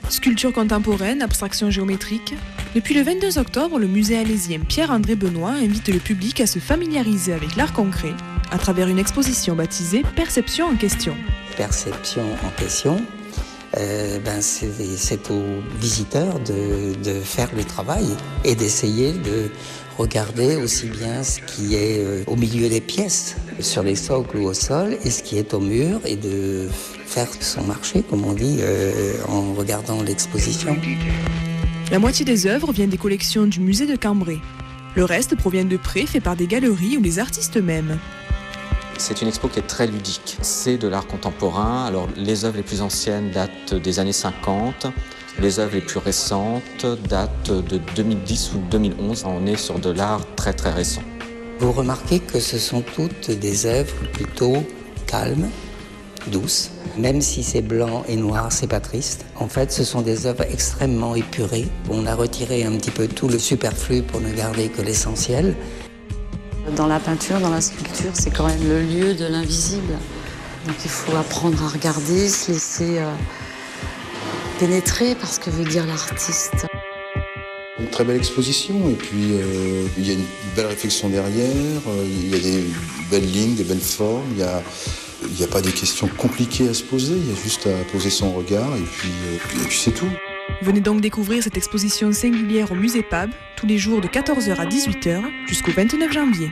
Sculpture contemporaine, abstraction géométrique. Depuis le 22 octobre, le musée alésien Pierre-André Benoît invite le public à se familiariser avec l'art concret à travers une exposition baptisée Perception en question. Perception en question, c'est aux visiteurs de faire le travail et d'essayer de regarder aussi bien ce qui est au milieu des pièces, sur les socles ou au sol, et ce qui est au mur, et de faire son marché, comme on dit, en regardant l'exposition. La moitié des œuvres vient des collections du musée de Cambrai. Le reste provient de prêts faits par des galeries ou des artistes eux-mêmes. C'est une expo qui est très ludique. C'est de l'art contemporain. Alors, les œuvres les plus anciennes datent des années 50. Les œuvres les plus récentes datent de 2010 ou 2011. On est sur de l'art très très récent. Vous remarquez que ce sont toutes des œuvres plutôt calmes, douces. Même si c'est blanc et noir, c'est pas triste. En fait, ce sont des œuvres extrêmement épurées. On a retiré un petit peu tout le superflu pour ne garder que l'essentiel. Dans la peinture, dans la sculpture, c'est quand même le lieu de l'invisible. Donc il faut apprendre à regarder, se laisser pénétrer par ce que veut dire l'artiste. Une très belle exposition, et puis il y a une belle réflexion derrière, il y a des belles lignes, des belles formes, il n'y a pas des questions compliquées à se poser, il y a juste à poser son regard, et puis c'est tout. Venez donc découvrir cette exposition singulière au musée PAB, tous les jours de 14h à 18h jusqu'au 29 janvier.